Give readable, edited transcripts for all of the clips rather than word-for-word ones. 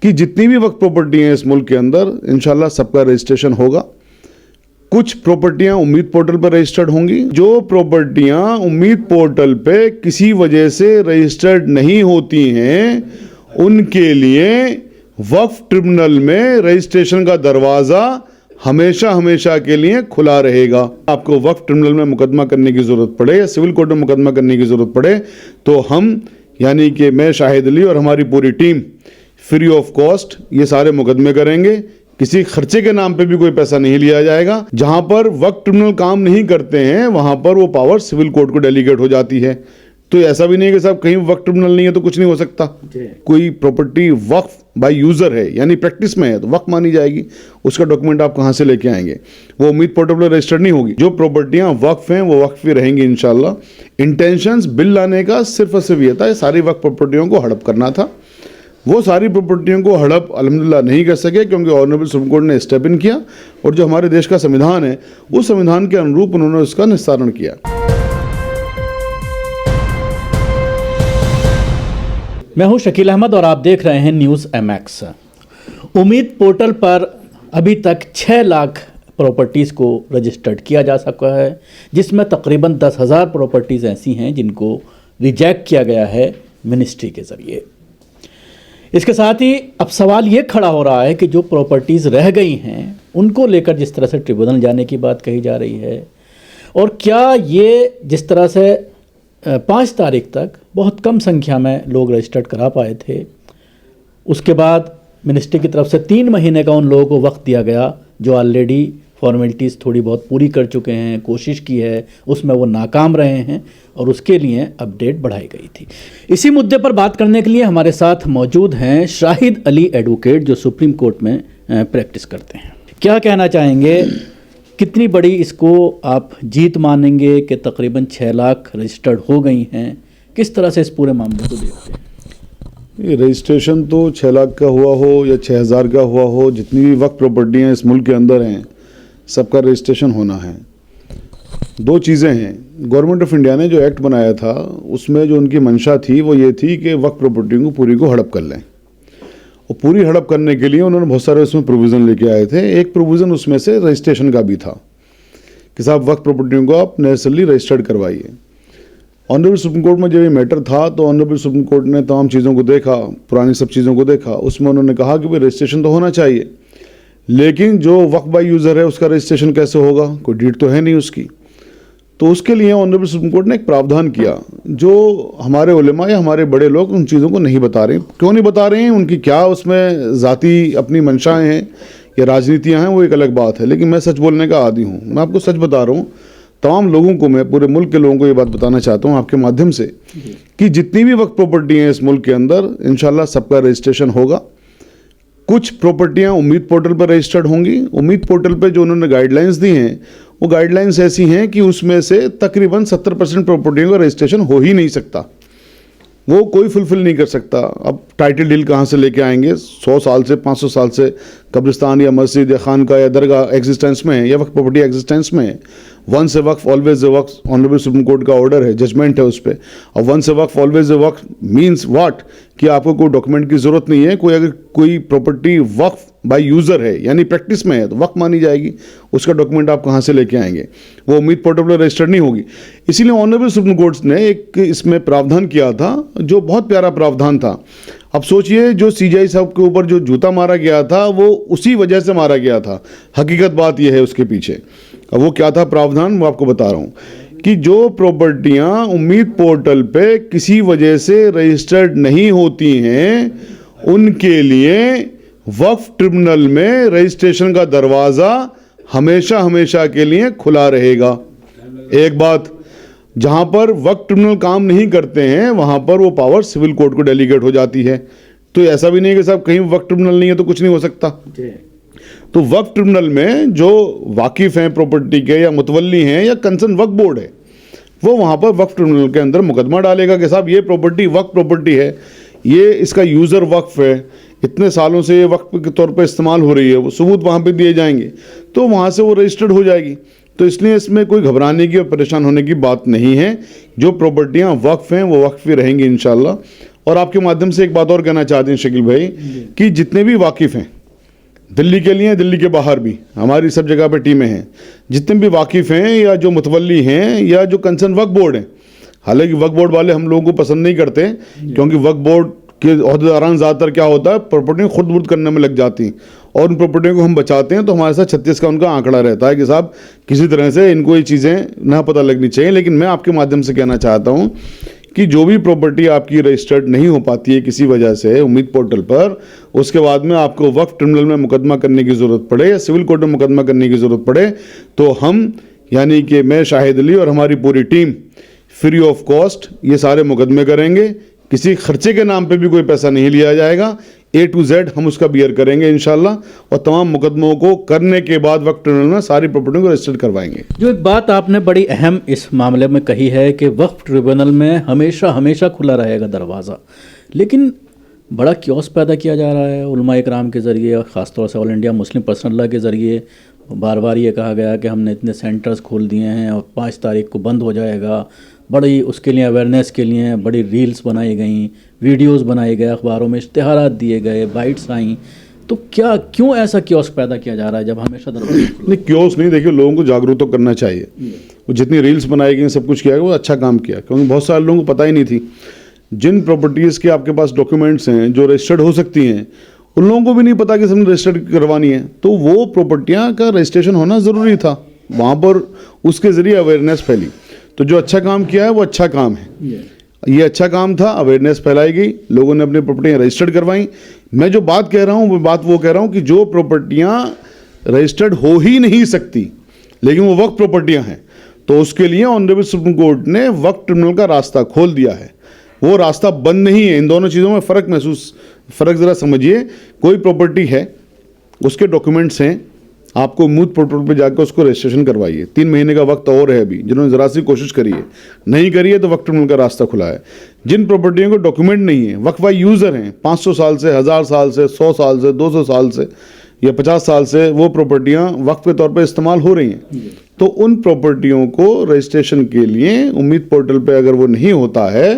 कि जितनी भी वक्फ प्रॉपर्टी हैं इस मुल्क के अंदर इंशाल्लाह सबका रजिस्ट्रेशन होगा। कुछ प्रॉपर्टियां उम्मीद पोर्टल पर रजिस्टर्ड होंगी। जो प्रॉपर्टियां उम्मीद पोर्टल पे किसी वजह से रजिस्टर्ड नहीं होती हैं उनके लिए वक्फ ट्रिब्यूनल में रजिस्ट्रेशन का दरवाज़ा हमेशा हमेशा के लिए खुला रहेगा। आपको वक्फ ट्रिब्यूनल में मुकदमा करने की ज़रूरत पड़े या सिविल कोर्ट में मुकदमा करने की ज़रूरत पड़े तो हम यानी कि मैं शाहिद अली और हमारी पूरी टीम फ्री ऑफ कॉस्ट ये सारे मुकदमे करेंगे। किसी खर्चे के नाम पे भी कोई पैसा नहीं लिया जाएगा। जहां पर वक्फ ट्रिब्यूनल काम नहीं करते हैं वहां पर वो पावर सिविल कोर्ट को डेलीगेट हो जाती है। तो ऐसा भी नहीं है कि साहब कहीं वक्फ ट्रिब्यूनल नहीं है तो कुछ नहीं हो सकता। कोई प्रॉपर्टी वक्फ बाय यूजर है यानी प्रैक्टिस में है तो वक्फ मानी जाएगी। उसका डॉक्यूमेंट आप कहां से लेके आएंगे? वो उम्मीद पोर्टल पर रजिस्टर्ड नहीं होगी। जो प्रॉपर्टियां वक्फ हैं वो वक्फ ही रहेंगी इंशाल्लाह। इंटेंशंस बिल लाने का सिर्फ और सिर्फ ये था सारी वक्फ प्रॉपर्टियों को हड़प करना था। वो सारी प्रॉपर्टियों को हड़प अल्हम्दुलिल्लाह नहीं कर सके क्योंकि ऑनरेबल सुप्रीम कोर्ट ने स्टेप इन किया और जो हमारे देश का संविधान है उस संविधान के अनुरूप उन्होंने उसका निस्तारण किया। मैं हूं शकील अहमद और आप देख रहे हैं न्यूज़ MX। उम्मीद पोर्टल पर अभी तक 6 लाख प्रॉपर्टीज़ को रजिस्टर्ड किया जा सका है जिसमें तकरीबन 10,000 प्रॉपर्टीज़ ऐसी हैं जिनको रिजेक्ट किया गया है मिनिस्ट्री के ज़रिए। इसके साथ ही अब सवाल ये खड़ा हो रहा है कि जो प्रॉपर्टीज़ रह गई हैं उनको लेकर जिस तरह से ट्रिब्यूनल जाने की बात कही जा रही है और क्या ये जिस तरह से 5 तारीख तक बहुत कम संख्या में लोग रजिस्टर्ड करा पाए थे उसके बाद मिनिस्ट्री की तरफ से 3 महीने का उन लोगों को वक्त दिया गया जो ऑलरेडी फॉर्मेलिटीज़ थोड़ी बहुत पूरी कर चुके हैं, कोशिश की है, उसमें वो नाकाम रहे हैं और उसके लिए अपडेट बढ़ाई गई थी। इसी मुद्दे पर बात करने के लिए हमारे साथ मौजूद हैं शाहिद अली एडवोकेट जो सुप्रीम कोर्ट में प्रैक्टिस करते हैं। क्या कहना चाहेंगे, कितनी बड़ी इसको आप जीत मानेंगे कि तकरीबन 6 लाख रजिस्टर्ड हो गई हैं? किस तरह से इस पूरे मामले को देखते हैं? ये रजिस्ट्रेशन तो 6 लाख का हुआ हो या 6,000 का हुआ हो, जितनी भी वक्फ प्रॉपर्टियाँ इस मुल्क के अंदर हैं सबका रजिस्ट्रेशन होना है। 2 चीज़ें हैं। गवर्नमेंट ऑफ इंडिया ने जो एक्ट बनाया था उसमें जो उनकी मंशा थी वो ये थी कि वक्फ प्रॉपर्टी को पूरी को हड़प कर लें और पूरी हड़प करने के लिए उन्होंने बहुत सारे उसमें प्रोविज़न लेके आए थे। एक प्रोविज़न उसमें से रजिस्ट्रेशन का भी था कि साहब वक्फ प्रॉपर्टियों को आप नेसेसरली रजिस्टर्ड करवाइए। ऑनरेबल सुप्रीम कोर्ट में जब ये मैटर था तो ऑनरेबल सुप्रीम कोर्ट ने तमाम चीज़ों को देखा, पुरानी सब चीज़ों को देखा। उसमें उन्होंने कहा कि भाई रजिस्ट्रेशन तो होना चाहिए लेकिन जो वक्फ बाय यूज़र है उसका रजिस्ट्रेशन कैसे होगा? कोई डीड तो है नहीं उसकी। तो उसके लिए ऑनरेबल सुप्रीम कोर्ट ने एक प्रावधान किया जो हमारे उलेमा या हमारे बड़े लोग उन चीज़ों को नहीं बता रहे हैं। क्यों नहीं बता रहे हैं? उनकी क्या उसमें ज़ाती अपनी मंशाएँ हैं या राजनीतियाँ हैं वो एक अलग बात है, लेकिन मैं सच बोलने का आदी हूँ। मैं आपको सच बता रहा हूँ, तमाम लोगों को, मैं पूरे मुल्क के लोगों को ये बात बताना चाहता हूँ आपके माध्यम से कि जितनी भी वक्फ प्रॉपर्टी हैं इस मुल्क के अंदर इंशाल्लाह सबका रजिस्ट्रेशन होगा। कुछ प्रॉपर्टियां उम्मीद पोर्टल पर रजिस्टर्ड होंगी। उम्मीद पोर्टल पर जो उन्होंने गाइडलाइंस दी हैं वो गाइडलाइंस ऐसी हैं कि उसमें से तकरीबन 70% प्रॉपर्टियों का रजिस्ट्रेशन हो ही नहीं सकता, वो कोई फुलफिल नहीं कर सकता। अब टाइटल डील कहाँ से लेके आएंगे? 100 साल से 500 साल से कब्रिस्तान या मस्जिद या खानका या दरगाह एग्जिस्टेंस में है या वक्फ प्रॉपर्टी एग्जिस्टेंस में है। Once a waqf always a waqf, honourable Supreme Court का ऑर्डर है, जजमेंट है उस पर। और once a waqf always a waqf means what कि आपको कोई डॉक्यूमेंट की ज़रूरत नहीं है। कोई अगर कोई प्रॉपर्टी वक्फ बाय यूज़र है यानी प्रैक्टिस में है तो वक्फ मानी जाएगी। उसका डॉक्यूमेंट आप कहाँ से लेके आएंगे? वो उम्मीद पोर्टल पर रजिस्टर्ड नहीं होगी। इसीलिए ऑनरेबल सुप्रीम कोर्ट ने एक इसमें प्रावधान किया था जो बहुत प्यारा प्रावधान था। अब सोचिए जो CJI साहब के ऊपर जो जूता मारा गया था वो उसी वजह से मारा गया था। हकीकत बात यह है उसके पीछे। अब वो क्या था प्रावधान, वो आपको बता रहा हूँ कि जो प्रॉपर्टियाँ उम्मीद पोर्टल पे किसी वजह से रजिस्टर्ड नहीं होती हैं उनके लिए वक्फ ट्रिब्यूनल में रजिस्ट्रेशन का दरवाज़ा हमेशा हमेशा के लिए खुला रहेगा। एक बात, जहां पर वक्फ ट्रिब्यूनल काम नहीं करते हैं वहां पर वो पावर सिविल कोर्ट को डेलीगेट हो जाती है। तो ऐसा भी नहीं है कि साहब कहीं वक्फ ट्रिब्यूनल नहीं है तो कुछ नहीं हो सकता। तो वक्फ ट्रिब्यूनल में जो वाकिफ़ हैं प्रॉपर्टी के या मुतवल्ली हैं या कंसर्न वक्फ बोर्ड है वो वहाँ पर वक्फ ट्रिब्यूनल के अंदर मुकदमा डालेगा कि साहब ये प्रॉपर्टी वक्फ प्रॉपर्टी है, ये इसका यूज़र वक्फ है, इतने सालों से ये वक्फ के तौर पर इस्तेमाल हो रही है, वो सबूत वहाँ पे दिए जाएंगे तो वहाँ से वो रजिस्टर्ड हो जाएगी। तो इसलिए इसमें कोई घबराने की और परेशान होने की बात नहीं है। जो प्रॉपर्टियाँ वक्फ हैं वो वक्फ ही रहेंगी इंशाल्लाह। और आपके माध्यम से एक बात और कहना चाहते हैं शकील भाई कि जितने भी वाकिफ़ हैं, दिल्ली के लिए, दिल्ली के बाहर भी हमारी सब जगह पे टीमें हैं, जितने भी वाकिफ़ हैं या जो मुतवल्ली हैं या जो कंसर्न वक्फ बोर्ड हैं, हालांकि वक्फ बोर्ड वाले हम लोगों को पसंद नहीं करते क्योंकि वक्फ बोर्ड के ओहदेदारान ज़्यादातर क्या होता है, प्रॉपर्टी खुद बुर्द करने में लग जाती हैं और उन प्रॉपर्टियों को हम बचाते हैं तो हमारे साथ 36 का उनका आंकड़ा रहता है कि साहब किसी तरह से इनको ये चीज़ें ना पता लगनी चाहिए। लेकिन मैं आपके माध्यम से कहना चाहता हूँ कि जो भी प्रॉपर्टी आपकी रजिस्टर्ड नहीं हो पाती है किसी वजह से उम्मीद पोर्टल पर, उसके बाद में आपको वक्फ ट्रिब्यूनल में मुकदमा करने की ज़रूरत पड़े या सिविल कोर्ट में मुकदमा करने की ज़रूरत पड़े, तो हम यानी कि मैं शाहिद अली और हमारी पूरी टीम फ्री ऑफ कॉस्ट ये सारे मुकदमे करेंगे। किसी खर्चे के नाम पे भी कोई पैसा नहीं लिया जाएगा, A to Z हम उसका बियर करेंगे इंशाल्लाह, और तमाम मुकदमों को करने के बाद वक्फ ट्रिब्यूनल में सारी प्रॉपर्टी को रजिस्टर करवाएंगे। जो एक बात आपने बड़ी अहम इस मामले में कही है कि वक्फ ट्रिब्यूनल में हमेशा हमेशा खुला रहेगा दरवाज़ा, लेकिन बड़ा क्योस पैदा किया जा रहा है उलमा इकराम के ज़रिए, ख़ासतौर से all India Muslim personal law के ज़रिए। बार बार ये कहा गया कि हमने इतने सेंटर्स खोल दिए हैं और 5 तारीख को बंद हो जाएगा। बड़ी उसके लिए अवेयरनेस के लिए बड़ी रील्स बनाई गई, वीडियोस बनाए गए, अखबारों में इश्तिहारात दिए गए, बाइट्स आई। तो क्या क्यों ऐसा क्योस पैदा किया जा रहा है जब हमेशा नहीं, क्योस नहीं, देखिए लोगों को जागरूक तो करना चाहिए। वो जितनी रील्स बनाई गई, सब कुछ किया गया, वो अच्छा काम किया, क्योंकि बहुत सारे लोगों को पता ही नहीं थी। जिन प्रॉपर्टीज़ के आपके पास डॉक्यूमेंट्स हैं जो रजिस्टर्ड हो सकती हैं, उन लोगों को भी नहीं पता कि हमने रजिस्टर्ड करवानी है, तो वो प्रॉपर्टियाँ का रजिस्ट्रेशन होना ज़रूरी था। वहाँ पर उसके ज़रिए अवेयरनेस फैली। तो जो अच्छा काम किया है वो अच्छा काम है, ये अच्छा काम था, अवेयरनेस फैलाई गई, लोगों ने अपनी प्रॉपर्टियाँ रजिस्टर्ड करवाई। मैं जो बात कह रहा हूँ वो कह रहा हूँ कि जो प्रॉपर्टियाँ रजिस्टर्ड हो ही नहीं सकती लेकिन वो वक्फ प्रॉपर्टियाँ हैं, तो उसके लिए ऑनरेबल सुप्रीम कोर्ट ने वक्फ ट्रिब्यूनल का रास्ता खोल दिया है। वो रास्ता बंद नहीं है। इन दोनों चीज़ों में फ़र्क ज़रा समझिए। कोई प्रॉपर्टी है, उसके डॉक्यूमेंट्स हैं, आपको मूथ पोर्टल पे जाकर उसको रजिस्ट्रेशन करवाइए। 3 महीने का वक्त और है अभी, जिन्होंने ज़रा सी कोशिश करी है, नहीं करी है, तो वक्फ ट्रिब्यूनल का रास्ता खुला है। जिन प्रॉपर्टियों को डॉक्यूमेंट नहीं है, वक्फ बाई यूज़र हैं, 500 साल से, 1000 साल से, 100 साल से, 200 साल से या 50 साल से वो प्रॉपर्टियाँ वक्फ के तौर पर इस्तेमाल हो रही हैं, तो उन प्रॉपर्टियों को रजिस्ट्रेशन के लिए उम्मीद पोर्टल पर अगर वो नहीं होता है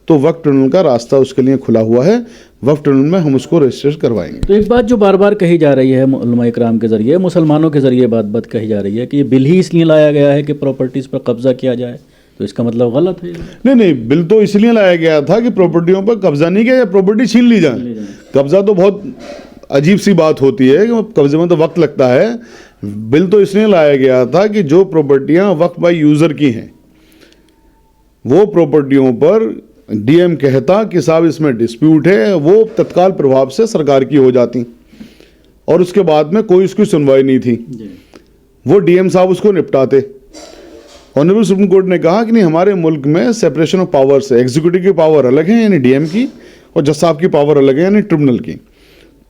तो वक्फ ट्रिब्यूनल का रास्ता उसके लिए खुला हुआ है। वक्फ ट्रिब्यूनल में हम उसको रजिस्टर करवाएंगे। तो एक बात जो बार बार कही जा रही है उलमा इकराम के ज़रिए, मुसलमानों के ज़रिए बात कही जा रही है कि ये बिल ही इसलिए लाया गया है कि प्रॉपर्टीज़ पर कब्ज़ा किया जाए, तो इसका मतलब गलत है। नहीं, बिल तो इसलिए लाया गया था कि प्रॉपर्टियों पर कब्जा नहीं किया जाए, प्रॉपर्टी छीन ली जाए। कब्जा तो बहुत अजीब सी बात होती है कि कब्जे में तो वक्त लगता है। बिल तो इसलिए लाया गया था कि जो प्रॉपर्टियाँ वक्फ बाई यूज़र की हैं, वो प्रॉपर्टियों पर डीएम कहता कि साहब इसमें डिस्प्यूट है, वो तत्काल प्रभाव से सरकार की हो जाती और उसके बाद में कोई उसकी सुनवाई नहीं थी, वो डीएम साहब उसको निपटाते। ऑनरेबल सुप्रीम कोर्ट ने कहा कि नहीं, हमारे मुल्क में सेपरेशन ऑफ पावर्स है, एग्जीक्यूटिव की पावर अलग है यानी डीएम की, और जज साहब की पावर अलग है यानी ट्रिब्यूनल की।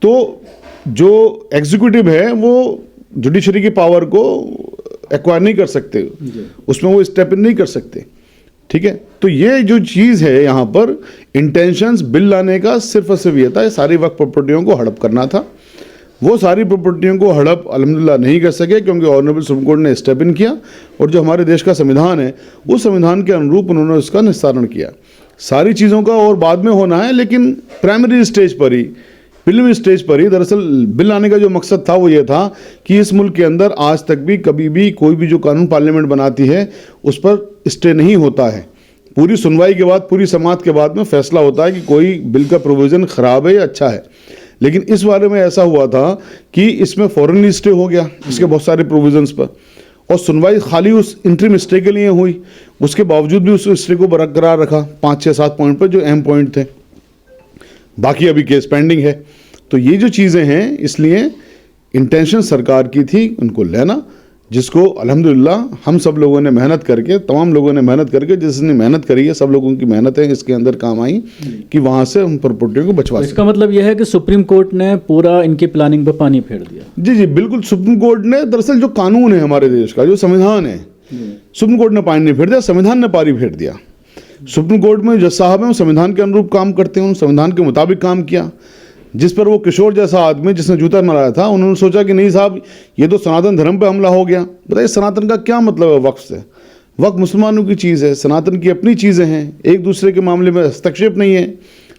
तो जो एग्जीक्यूटिव है वो जुडिशरी की पावर को एक्वायर नहीं कर सकते, उसमें वो स्टेप इन नहीं कर सकते, ठीक है। तो ये जो चीज़ है यहाँ पर इंटेंशंस बिल लाने का सिर्फ और सिर्फ ये था, सारी वक्फ प्रॉपर्टियों को हड़प करना था। वो सारी प्रॉपर्टियों को हड़प अल्हम्दुलिल्लाह नहीं कर सके क्योंकि ऑनरेबल सुप्रीम कोर्ट ने स्टेप इन किया और जो हमारे देश का संविधान है उस संविधान के अनुरूप उन्होंने उसका निस्तारण किया। सारी चीज़ों का और बाद में होना है, लेकिन प्राइमरी स्टेज पर ही, प्रीलिमिनरी स्टेज पर ही दरअसल बिल लाने का जो मकसद था वो ये था कि इस मुल्क के अंदर आज तक भी कभी भी कोई भी जो कानून पार्लियामेंट बनाती है उस पर स्टे नहीं होता है। पूरी सुनवाई के बाद, पूरी समाअत के बाद में फैसला होता है कि कोई बिल का प्रोविज़न ख़राब है या अच्छा है। लेकिन इस बारे में ऐसा हुआ था कि इसमें फॉरेन स्टे हो गया इसके बहुत सारे प्रोविजंस पर, और सुनवाई खाली उस इंटरिम स्टे के लिए हुई, उसके बावजूद भी उस स्टे को बरकरार रखा 5, 6, 7 पॉइंट पर जो अहम पॉइंट थे। बाकी अभी केस पेंडिंग है। तो ये जो चीज़ें हैं, इसलिए इंटेंशन सरकार की थी उनको लेना, जिसको अल्हम्दुलिल्लाह हम सब लोगों ने मेहनत करके, तमाम लोगों ने मेहनत करके, जिसने मेहनत करी है सब लोगों की मेहनत है इसके अंदर काम आई कि वहाँ से हम प्रॉपर्टियों को बचवा सकें। इसका मतलब यह है कि सुप्रीम कोर्ट ने पूरा इनकी प्लानिंग पर पानी फेर दिया। जी बिल्कुल। सुप्रीम कोर्ट ने दरअसल जो कानून है हमारे देश का, जो संविधान है, सुप्रीम कोर्ट ने पानी नहीं फेर दिया, संविधान ने पानी फेर दिया। सुप्रीम कोर्ट में जज साहब हैं वो संविधान के अनुरूप काम करते हैं, संविधान के मुताबिक काम किया। जिस पर वो किशोर जैसा आदमी जिसने जूता मारा था, उन्होंने सोचा कि नहीं साहब ये तो सनातन धर्म पे हमला हो गया। बताइए सनातन का क्या मतलब है वक्फ से? वक्फ मुसलमानों की चीज़ है, सनातन की अपनी चीज़ें हैं, एक दूसरे के मामले में हस्तक्षेप नहीं है।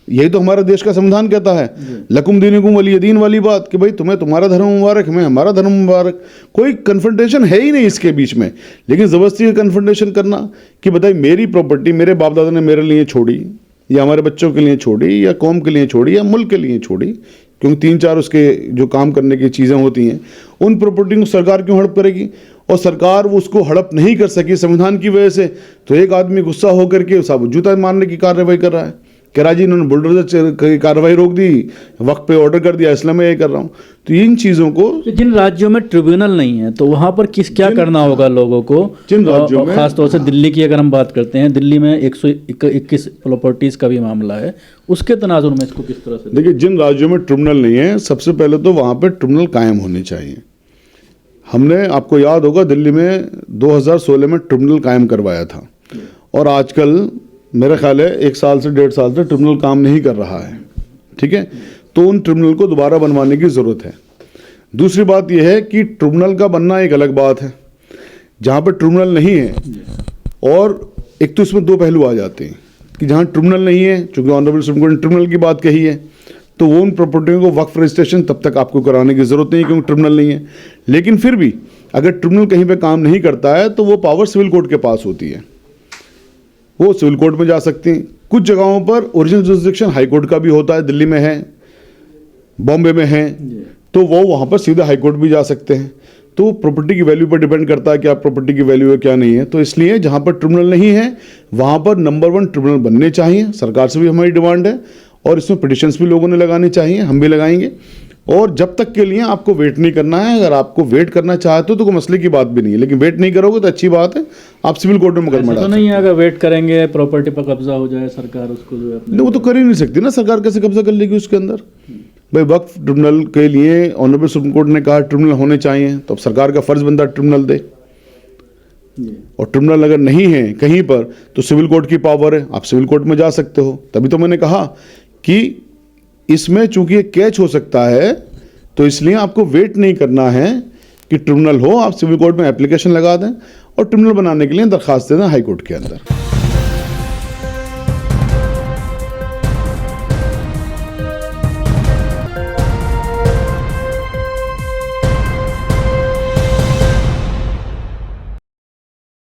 यही तो हमारा देश का संविधान कहता है, लकुम दीनुकुम वलिय दीन वाली बात, कि भाई तुम्हें तुम्हारा धर्म मुबारक, हमें हमारा धर्म मुबारक। कोई कन्फ्रंटेशन है ही नहीं इसके बीच में। लेकिन ज़बरदस्ती का कन्फ्रंटेशन करना कि बताइए मेरी प्रॉपर्टी मेरे बाप दादा ने मेरे लिए छोड़ी, या हमारे बच्चों के लिए छोड़ी, या कौम के लिए छोड़ी, या मुल्क के लिए छोड़ी, क्योंकि 3-4 उसके जो काम करने की चीज़ें होती हैं, उन प्रॉपर्टी को सरकार क्यों हड़प करेगी? और सरकार उसको हड़प नहीं कर सकी संविधान की वजह से, तो एक आदमी गुस्सा होकर के साबुत जूता मारने की कार्रवाई कर रहा है। कह रहा जी इन्होंने बुलडोजर की कार्रवाई रोक दी, वक्त पे ऑर्डर कर दिया, इसलिए मैं ये कर रहा हूँ। तो इन चीज़ों को, जिन राज्यों में ट्रिब्यूनल नहीं है तो वहाँ पर क्या करना होगा लोगों को? जिन राज्यों में, खासतौर से दिल्ली की अगर हम बात करते हैं, दिल्ली में 121 प्रॉपर्टीज़ का भी मामला है, उसके तनाजुर में इसको किस तरह से? देखिए, जिन राज्यों में ट्रिब्यूनल नहीं है, सबसे पहले तो वहाँ पर ट्रिब्यूनल कायम होने चाहिए। हमने, आपको याद होगा, दिल्ली में 2016 में ट्रिब्यूनल कायम करवाया था, और आजकल मेरा ख्याल है 1 साल से 1.5 साल से ट्रिब्यूनल काम नहीं कर रहा है। ठीक है, तो उन ट्रिब्यूनल को दोबारा बनवाने की ज़रूरत है। दूसरी बात यह है कि ट्रिब्यूनल का बनना एक अलग बात है, जहाँ पर ट्रिब्यूनल नहीं है, और एक तो इसमें 2 पहलू आ जाते हैं कि जहाँ ट्रिब्यूनल नहीं है, चूँकि ऑनरेबल सुप्रीम कोर्ट ने ट्रिब्यूनल की बात कही है, तो वो उन प्रॉपर्टियों को वक्फ रजिस्ट्रेशन तब तक आपको कराने की ज़रूरत नहीं है क्योंकि ट्रिब्यूनल नहीं है। लेकिन फिर भी अगर ट्रिब्यूनल कहीं पे काम नहीं करता है तो वो पावर सिविल कोर्ट के पास होती है, वो सिविल कोर्ट में जा सकती हैं। कुछ जगहों पर ओरिजिनल जुरिसडिक्शन हाई कोर्ट का भी होता है, दिल्ली में है, बॉम्बे में है, तो वो वहाँ पर सीधे हाई कोर्ट भी जा सकते हैं। तो प्रॉपर्टी की वैल्यू पर डिपेंड करता है कि आप प्रॉपर्टी की वैल्यू है क्या नहीं है। तो इसलिए जहाँ पर ट्रिब्यूनल नहीं है वहाँ पर नंबर 1 ट्रिब्यूनल बनने चाहिए, सरकार से भी हमारी डिमांड है, और इसमें पिटिशंस भी लोगों ने लगाने चाहिए, हम भी लगाएंगे। और जब तक के लिए आपको वेट नहीं करना है। अगर आपको वेट करना चाहते हो तो कोई मसले की बात भी नहीं है, लेकिन वेट नहीं करोगे तो अच्छी बात है, आप सिविल कोर्ट में मुकदमा डाल। तो नहीं है, अगर वेट करेंगे प्रॉपर्टी पर कब्जा हो जाए, सरकार उसको जो है नहीं, वो तो कर ही नहीं सकती ना, सरकार कैसे कब्जा कर लेगी उसके अंदर? भाई वक्फ ट्रिब्यूनल के लिए ऑनरेबल सुप्रीम कोर्ट ने कहा ट्रिब्यूनल होने चाहिए, तो अब सरकार का फर्ज बनता है ट्रिब्यूनल दे। और ट्रिब्यूनल अगर नहीं है कहीं पर तो सिविल कोर्ट की पावर है, आप सिविल कोर्ट में जा सकते हो। तभी तो मैंने कहा कि इसमें चूंकि कैच हो सकता है, तो इसलिए आपको वेट नहीं करना है कि ट्रिब्यूनल हो, आप सिविल कोर्ट में एप्लीकेशन लगा दें और ट्रिब्यूनल बनाने के लिए दरखास्त दे दें हाई कोर्ट के अंदर।